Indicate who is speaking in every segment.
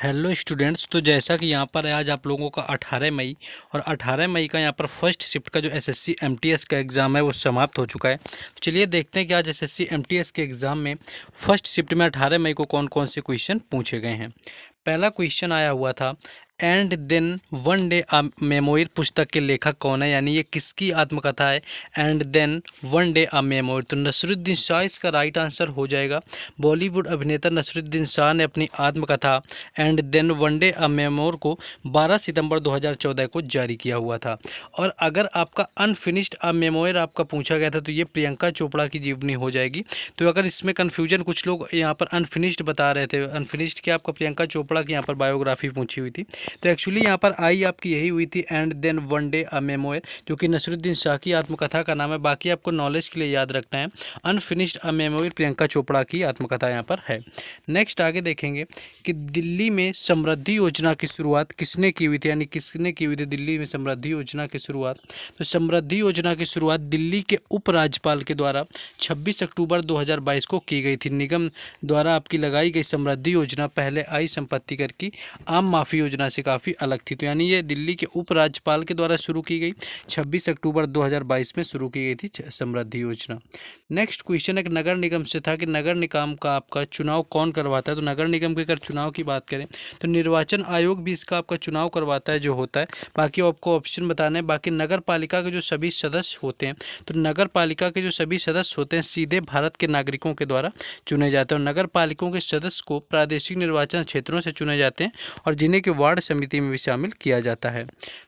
Speaker 1: Hello students. तो जैसा कि यहाँ पर आज आप लोगों का 18 मई और 18 मई का यहाँ पर फर्स्ट शिफ्ट का जो एसएससी एमटीएस का एग्ज़ाम है वो समाप्त हो चुका है। चलिए देखते हैं कि आज एसएससी एमटीएस के एग्ज़ाम में फर्स्ट शिफ्ट में 18 मई को कौन कौन से क्वेश्चन पूछे गए हैं। पहला क्वेश्चन आया हुआ था, and then one day a memoir पुस्तक के लेखक कौन है, यानी ये किसकी आत्मकथा है। And then one day a memoir, तो नसरुद्दीन शाह इसका राइट आंसर हो जाएगा। बॉलीवुड अभिनेता नसरुद्दीन शाह ने अपनी आत्मकथा and then one day a memoir को 12 सितंबर 2014 को जारी किया हुआ था। और अगर आपका अनफिनिश्ड अ मेमोयर आपका पूछा गया था तो ये प्रियंका चोपड़ा की जीवनी हो जाएगी। तो अगर इसमें कन्फ्यूजन, कुछ लोग यहाँ पर अनफिनिश्ड बता रहे थे, अनफिनिश्ड की आपका प्रियंका चोपड़ा की यहाँ पर बायोग्राफी पूछी हुई थी, तो एक्चुअली यहाँ पर आई आपकी यही हुई थी, and then one day a memoir, जो कि नसरुद्दीन शाह की आत्मकथा का नाम है। बाकी आपको नॉलेज के लिए याद रखना है, अनफिनिश्ड अ मेमोयर प्रियंका चोपड़ा की आत्मकथा यहाँ पर है। नेक्स्ट आगे देखेंगे कि दिल्ली में समृद्धि योजना की शुरुआत किसने की हुई थी, यानी किसने की हुई थी दिल्ली में समृद्धि योजना की शुरुआत। तो समृद्धि योजना की शुरुआत दिल्ली के उपराज्यपाल के द्वारा 26 अक्टूबर 2022 को की गई थी। निगम द्वारा आपकी लगाई गई समृद्धि योजना पहले आई संपत्ति कर की आम माफी योजना से काफ़ी अलग थी। तो यानी ये दिल्ली के उपराज्यपाल के द्वारा शुरू की गई, 26 अक्टूबर 2022 में शुरू की गई थी समृद्धि योजना। नेक्स्ट क्वेश्चन एक नगर निगम से था कि नगर निगम का आपका चुनाव कौन करवाता है। तो नगर निगम के अगर चुनाव की बात करें तो निर्वाचन आयोग भी इसका आपका चुनाव करवाता है जो होता है। बाकी आपको ऑप्शन बताने हैं। बाकी नगर पालिका के जो सभी सदस्य होते हैं, तो नगर पालिका के जो सभी सदस्य होते हैं सीधे भारत के नागरिकों के द्वारा चुने जाते हैं। और नगर पालिकाओं के सदस्य को प्रादेशिक निर्वाचन क्षेत्रों से चुने जाते हैं और जिन्हें के वार्ड समिति में भी शामिल किया जाता है।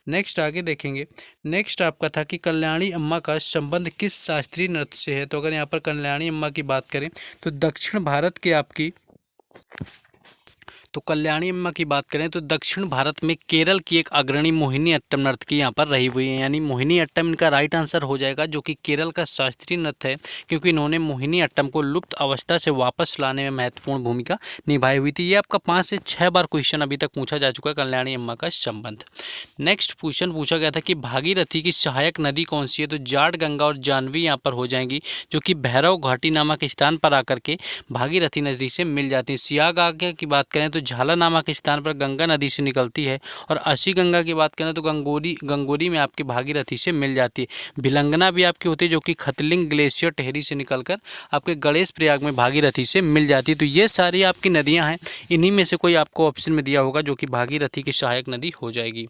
Speaker 1: नेक्स्ट आगे देखेंगे। नेक्स्ट आपका था कि कल्याणी अम्मा का संबंध किस शास्त्रीय नृत्य से है। तो अगर यहाँ पर कल्याणी अम्मा की बात करें तो दक्षिण भारत के आपकी तो कल्याणी अम्मा की बात करें तो दक्षिण भारत में केरल की एक अग्रणी मोहिनी अट्टम नर्तकी यहाँ पर रही हुई है, यानी मोहिनी अट्टम इनका राइट आंसर हो जाएगा, जो कि केरल का शास्त्रीय नृत्य है, क्योंकि इन्होंने मोहिनी अट्टम को लुप्त अवस्था से वापस लाने में महत्वपूर्ण भूमिका निभाई हुई थी। ये आपका 5 से 6 बार क्वेश्चन अभी तक पूछा जा चुका है, कल्याणी अम्मा का संबंध। नेक्स्ट क्वेश्चन पूछा गया था कि भागीरथी की सहायक नदी कौन सी है। तो जाट गंगा और जानवी यहाँ पर हो जाएंगी, जो कि भैरव घाटी नामक स्थान पर आकर के भागीरथी नदी से मिल जाती है। सियाग आगे की बात करें तो झाला नामक स्थान पर गंगा नदी से निकलती है। और असी गंगा की बात करें तो गंगोरी में आपकी भागीरथी से मिल जाती है। भिलंगना भी आपकी होती है, जो कि खतलिंग ग्लेशियर टेहरी से निकलकर आपके गणेश प्रयाग में भागीरथी से मिल जाती है। तो ये सारी आपकी नदियां हैं, इन्हीं में से कोई आपको ऑप्शन में दिया होगा जो कि भागीरथी की सहायक नदी हो जाएगी।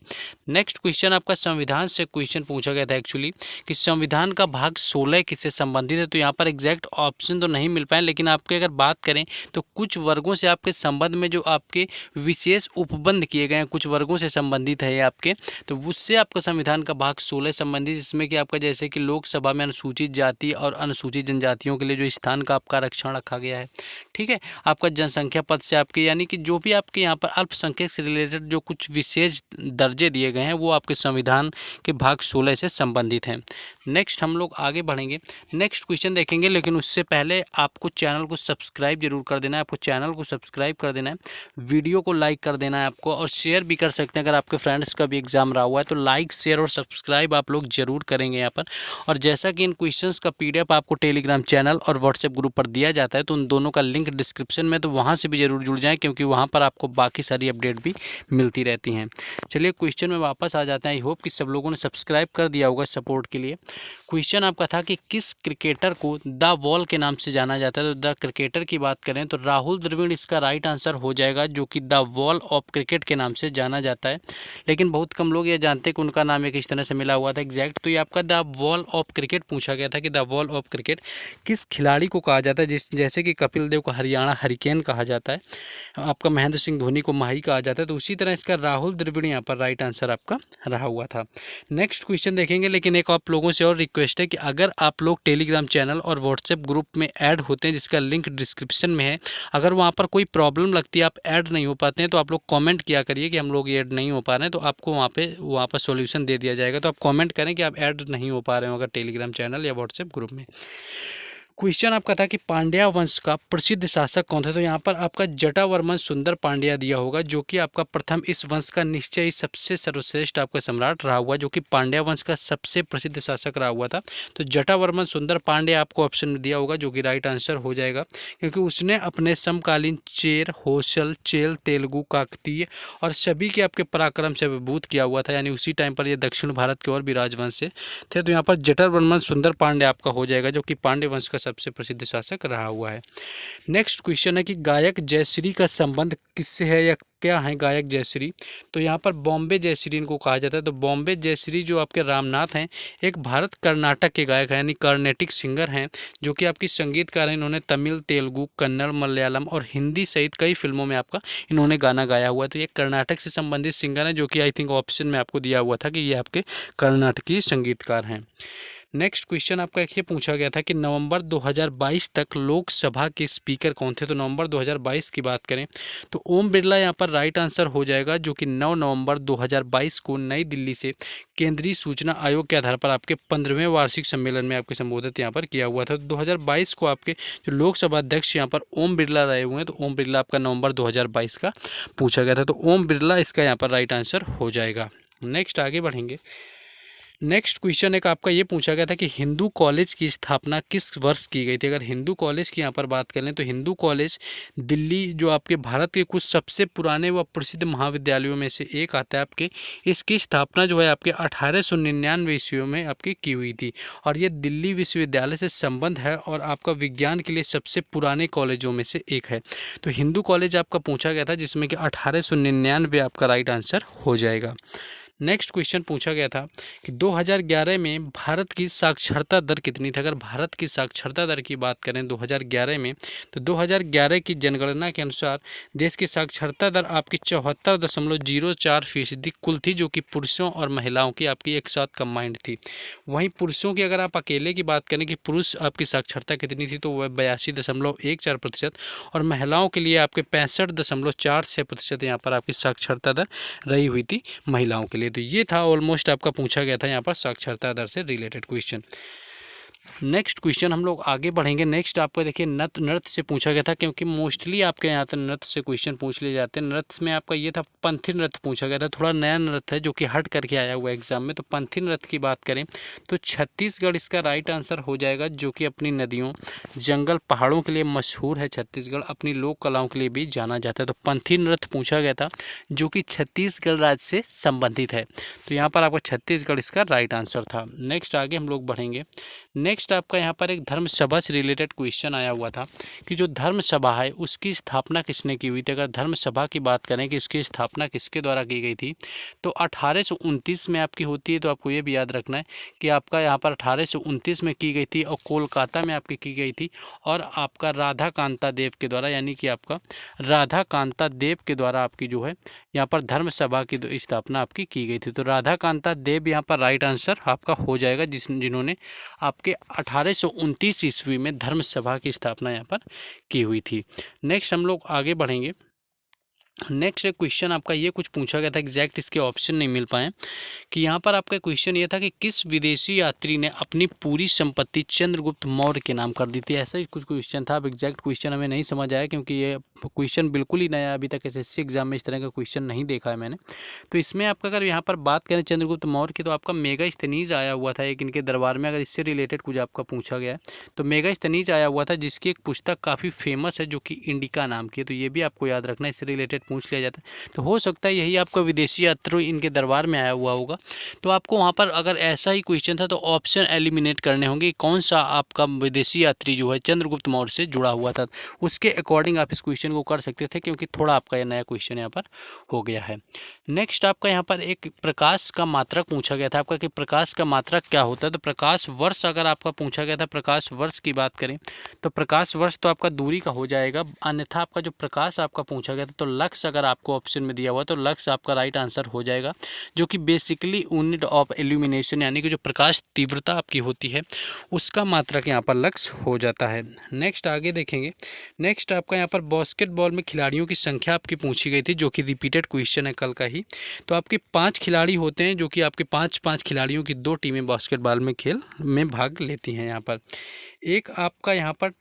Speaker 1: नेक्स्ट क्वेश्चन आपका संविधान से क्वेश्चन पूछा गया था एक्चुअली, कि संविधान का भाग 16 किससे संबंधित है। तो यहाँ पर एग्जैक्ट ऑप्शन तो नहीं मिल पाए, लेकिन आपके अगर बात करें तो कुछ वर्गों से आपके संबंध में जो आपके विशेष उपबंध किए गए हैं, कुछ वर्गों से संबंधित है ये आपके, तो उससे आपका संविधान का भाग 16 संबंधित, जिसमें कि आपका जैसे कि लोकसभा में अनुसूचित जाति और अनुसूचित जनजातियों के लिए जो स्थान का आपका आरक्षण रखा गया है, ठीक है। आपका जनसंख्या पद से आपके, यानी कि जो भी आपके यहाँ पर अल्पसंख्यक से रिलेटेड जो कुछ विशेष दर्जे दिए गए हैं वो आपके संविधान के भाग 16 से संबंधित हैं। नेक्स्ट हम लोग आगे बढ़ेंगे, नेक्स्ट क्वेश्चन देखेंगे, लेकिन उससे पहले आपको चैनल को सब्सक्राइब जरूर कर देना है। आपको चैनल को सब्सक्राइब कर देना है, वीडियो को लाइक कर देना है आपको, और शेयर भी कर सकते हैं। अगर आपके फ्रेंड्स का भी एग्जाम रहा हुआ है तो लाइक, शेयर और सब्सक्राइब आप लोग जरूर करेंगे यहाँ पर। और जैसा कि इन क्वेश्चंस का PDF आपको टेलीग्राम चैनल और व्हाट्सएप ग्रुप पर दिया जाता है, तो उन दोनों का लिंक डिस्क्रिप्शन में, तो वहाँ से भी जरूर जुड़ जाएँ, क्योंकि वहाँ पर आपको बाकी सारी अपडेट भी मिलती रहती हैं। चलिए क्वेश्चन में वापस आ जाते हैं। आई होप कि सब लोगों ने सब्सक्राइब कर दिया होगा सपोर्ट के लिए। क्वेश्चन आपका था कि किस क्रिकेटर को द वॉल के नाम से जाना जाता है। तो द क्रिकेटर की बात करें तो राहुल द्रविड़ इसका राइट आंसर हो जाएगा, जो कि द वॉल ऑफ क्रिकेट के नाम से जाना जाता है। लेकिन बहुत कम लोग ये जानते हैं कि उनका नाम एक इस तरह से मिला हुआ था एग्जैक्ट। तो ये आपका द वॉल ऑफ क्रिकेट पूछा गया था कि द वॉल ऑफ क्रिकेट किस खिलाड़ी को कहा जाता है। जैसे कि कपिल देव को हरियाणा हरिकेन कहा जाता है, आपका महेंद्र सिंह धोनी को माही कहा जाता है, तो उसी तरह इसका राहुल द्रविड़ यहाँ पर राइट आंसर आपका रहा हुआ था। नेक्स्ट क्वेश्चन देखेंगे, लेकिन एक आप लोगों से और रिक्वेस्ट है कि अगर आप लोग टेलीग्राम चैनल और व्हाट्सएप ग्रुप में ऐड होते हैं, जिसका लिंक डिस्क्रिप्शन में है, अगर वहाँ पर कोई प्रॉब्लम लगती है, आप ऐड नहीं हो पाते हैं, तो आप लोग कमेंट किया करिए कि हम लोग ऐड नहीं हो पा रहे हैं, तो आपको वहाँ पर सॉल्यूशन दे दिया जाएगा। तो आप कमेंट करें कि आप ऐड नहीं हो पा रहे हो अगर टेलीग्राम चैनल या व्हाट्सएप ग्रुप में। क्वेश्चन आपका था कि पांड्या वंश का प्रसिद्ध शासक कौन था, तो यहाँ पर आपका जटावर्मन सुंदर पांड्या दिया होगा, जो कि आपका प्रथम इस वंश का निश्चय ही सबसे सर्वश्रेष्ठ आपका सम्राट रहा हुआ, जो कि पांड्या वंश का सबसे प्रसिद्ध शासक रहा हुआ था। तो जटावर्मन सुंदर पांड्या आपको ऑप्शन में दिया होगा, जो कि राइट आंसर हो जाएगा, क्योंकि उसने अपने समकालीन चेर, होयसल, चेल, तेलुगु, काकतीय और सभी के आपके पराक्रम से अभिभूत किया हुआ था, यानी उसी टाइम पर ये दक्षिण भारत के और भी राजवंश से थे। तो यहाँ पर जटावर्मन सुंदर पांड्या आपका हो जाएगा, जो कि पांड्य वंश का सबसे प्रसिद्ध शासक रहा हुआ है। नेक्स्ट क्वेश्चन है कि गायक जयश्री का संबंध किससे है या क्या है गायक जयश्री, तो यहाँ पर बॉम्बे जयश्री इनको कहा जाता है। तो बॉम्बे जयश्री जो आपके रामनाथ हैं, एक भारत कर्नाटक के गायक हैं, यानी कर्नेटिक सिंगर हैं, जो कि आपकी संगीतकार हैं। इन्होंने तमिल, तेलुगु, कन्नड़, मलयालम और हिंदी सहित कई फिल्मों में आपका इन्होंने गाना गाया हुआ है। तो ये कर्नाटक से संबंधित सिंगर हैं, जो कि आई थिंक ऑप्शन में आपको दिया हुआ था कि ये आपके कर्नाटकी संगीतकार हैं। नेक्स्ट क्वेश्चन आपका ये पूछा गया था कि नवंबर 2022 तक लोकसभा के स्पीकर कौन थे। तो नवंबर 2022 की बात करें तो ओम बिरला यहाँ पर राइट आंसर हो जाएगा, जो कि 9 नवंबर 2022 को नई दिल्ली से केंद्रीय सूचना आयोग के आधार पर आपके 15वें वार्षिक सम्मेलन में आपके संबोधित यहाँ पर किया हुआ था। 2022 को आपके जो लोकसभा अध्यक्ष यहाँ पर ओम बिरला रहे हुए हैं, तो ओम बिरला आपका नवंबर 2022 का पूछा गया था, तो ओम बिरला इसका यहाँ पर राइट आंसर हो जाएगा। नेक्स्ट आगे बढ़ेंगे। नेक्स्ट क्वेश्चन एक आपका ये पूछा गया था कि हिंदू कॉलेज की स्थापना किस वर्ष की गई थी। अगर हिंदू कॉलेज की यहाँ पर बात करें तो हिंदू कॉलेज दिल्ली जो आपके भारत के कुछ सबसे पुराने व प्रसिद्ध महाविद्यालयों में से एक आता है आपके। इसकी स्थापना जो है आपके 1899 ईस्वी में आपकी की हुई थी, और ये दिल्ली विश्वविद्यालय से संबंध है और आपका विज्ञान के लिए सबसे पुराने कॉलेजों में से एक है। तो हिंदू कॉलेज आपका पूछा गया था, जिसमें कि 1899 आपका राइट आंसर हो जाएगा। नेक्स्ट क्वेश्चन पूछा गया था कि 2011 में भारत की साक्षरता दर कितनी थी। अगर भारत की साक्षरता दर की बात करें 2011 में, तो 2011 की जनगणना के अनुसार देश की साक्षरता दर आपकी 74.04% कुल थी, जो कि पुरुषों और महिलाओं की आपकी एक साथ कंबाइंड थी। वहीं पुरुषों की अगर आप अकेले की बात करें कि पुरुष आपकी साक्षरता कितनी थी, तो वह 82.14%, और महिलाओं के लिए आपके 65.46% यहाँ पर आपकी साक्षरता दर रही हुई थी महिलाओं के लिए। तो ये था ऑलमोस्ट आपका पूछा गया था यहाँ पर साक्षरता दर से रिलेटेड क्वेश्चन। नेक्स्ट क्वेश्चन हम लोग आगे बढ़ेंगे। नेक्स्ट आपको देखिए नृत्य से पूछा गया था, क्योंकि मोस्टली आपके यहाँ से नृत्य से क्वेश्चन पूछ लिए जाते हैं। नृत्य में आपका ये था पंथी नृत्य पूछा गया था, थोड़ा नया नृत्य है जो कि हट करके आया हुआ एग्जाम में। तो पंथी नृत्य की बात करें तो छत्तीसगढ़ इसका राइट आंसर हो जाएगा, जो कि अपनी नदियों, जंगल, पहाड़ों के लिए मशहूर है। छत्तीसगढ़ अपनी लोक कलाओं के लिए भी जाना जाता है। तो पंथी नृत्य पूछा गया था, जो कि छत्तीसगढ़ राज्य से संबंधित है। तो यहाँ पर आपका छत्तीसगढ़ इसका राइट आंसर था। नेक्स्ट आगे हम लोग बढ़ेंगे। नेक्स्ट आपका यहाँ पर एक धर्म सभा से रिलेटेड क्वेश्चन आया हुआ था कि जो धर्म सभा है उसकी स्थापना किसने की हुई थी। अगर धर्म सभा की बात करें कि इसकी स्थापना किसके द्वारा की गई थी, तो 1829 में आपकी होती है। तो आपको ये भी याद रखना है कि आपका यहाँ पर 1829 में की गई थी, और कोलकाता में आपकी की गई थी, और आपका राधा कांता देव के द्वारा, यानी कि आपका राधा कांता देव के द्वारा आपकी जो है यहाँ पर धर्म सभा की स्थापना आपकी की गई थी। तो राधा कांता देव यहाँ पर राइट आंसर आपका हो जाएगा, जिन्होंने आपके 1829 ईस्वी में धर्म सभा की स्थापना यहाँ पर की हुई थी। नेक्स्ट हम लोग आगे बढ़ेंगे। नेक्स्ट क्वेश्चन आपका ये कुछ पूछा गया था, एग्जैक्ट इसके ऑप्शन नहीं मिल पाए, कि यहाँ पर आपका क्वेश्चन ये था कि किस विदेशी यात्री ने अपनी पूरी संपत्ति चंद्रगुप्त मौर्य के नाम कर दी थी। ऐसा ही कुछ क्वेश्चन था। अब एग्जैक्ट क्वेश्चन हमें नहीं समझ आया, क्योंकि ये क्वेश्चन बिल्कुल ही नया, अभी तक एसएससी एग्जाम में इस तरह का क्वेश्चन नहीं देखा है मैंने। तो इसमें आपका अगर यहाँ पर बात करें चंद्रगुप्त मौर्य की, तो आपका मेगास्थनीज आया हुआ था एक इनके दरबार में। अगर इससे रिलेटेड कुछ आपका पूछा गया है तो मेगास्थनीज आया हुआ था, जिसकी एक पुस्तक काफ़ी फेमस है, जो कि इंडिका नाम की है। तो ये भी आपको याद रखना है, इससे रिलेटेड पूछ लिया जाता है। तो हो सकता है यही आपका विदेशी यात्री इनके दरबार में आया हुआ होगा। तो आपको वहाँ पर अगर ऐसा ही क्वेश्चन था तो ऑप्शन एलिमिनेट करने होंगे, कौन सा आपका विदेशी यात्री जो है चंद्रगुप्त मौर्य से जुड़ा हुआ था। उसके अकॉर्डिंग आप इस क्वेश्चन को कर सकते थे, क्योंकि थोड़ा आपका ये नया क्वेश्चन यहाँ पर हो गया है। नेक्स्ट आपका यहाँ पर एक प्रकाश का मात्रक पूछा गया था आपका, कि प्रकाश का मात्रक क्या होता है। तो प्रकाश वर्ष अगर आपका पूछा गया था, प्रकाश वर्ष की बात करें तो प्रकाश वर्ष तो आपका दूरी का हो जाएगा। अन्यथा आपका जो प्रकाश आपका पूछा गया था, तो लक्स अगर आपको ऑप्शन में दिया हुआ तो लक्स आपका राइट आंसर हो जाएगा, जो कि बेसिकली यूनिट ऑफ इल्यूमिनेशन, यानी कि जो प्रकाश तीव्रता आपकी होती है उसका मात्रक यहाँ पर लक्स हो जाता है। नेक्स्ट आगे देखेंगे। नेक्स्ट आपका यहाँ पर बॉस्केट बास्केटबॉल में खिलाड़ियों की संख्या आपकी पूछी गई थी, जो कि रिपीटेड क्वेश्चन है कल का ही। तो आपके 5 खिलाड़ी होते हैं, जो कि आपके 5-5 खिलाड़ियों की 2 टीमें बास्केटबॉल में खेल में भाग लेती हैं। यहाँ पर एक आपका यहाँ पर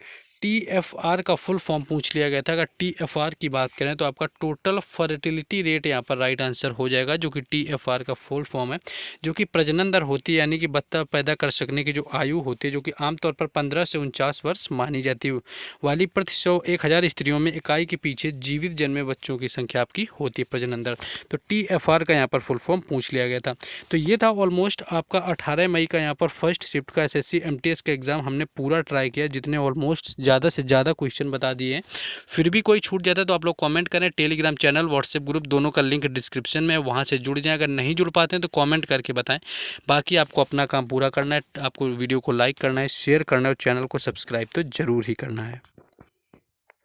Speaker 1: TFR का फुल फॉर्म पूछ लिया गया था। अगर TFR की बात करें तो आपका टोटल फर्टिलिटी रेट यहाँ पर राइट आंसर हो जाएगा, जो कि TFR का फुल फॉर्म है, जो कि प्रजनन दर होती है, यानी कि बच्चा पैदा कर सकने की जो आयु होती है, जो कि आमतौर पर 15 से 49 वर्ष मानी जाती है वाली प्रति 100-1000 स्त्रियों में इकाई के पीछे जीवित जन्मे बच्चों की संख्या आपकी होती है प्रजनन दर। तो TFR का यहाँ पर फुल फॉर्म पूछ लिया गया था। तो ये था ऑलमोस्ट आपका 18 मई का यहाँ पर फर्स्ट शिफ्ट का SSC MTS का एग्ज़ाम हमने पूरा ट्राई किया, जितने ऑलमोस्ट ज़्यादा से ज़्यादा क्वेश्चन बता दिए हैं। फिर भी कोई छूट जाता है तो आप लोग कमेंट करें। टेलीग्राम चैनल, व्हाट्सएप ग्रुप दोनों का लिंक डिस्क्रिप्शन में है, वहाँ से जुड़ जाएं। अगर नहीं जुड़ पाते हैं तो कमेंट करके बताएं। बाकी आपको अपना काम पूरा करना है, आपको वीडियो को लाइक करना है, शेयर करना है और चैनल को सब्सक्राइब तो ज़रूर ही करना है।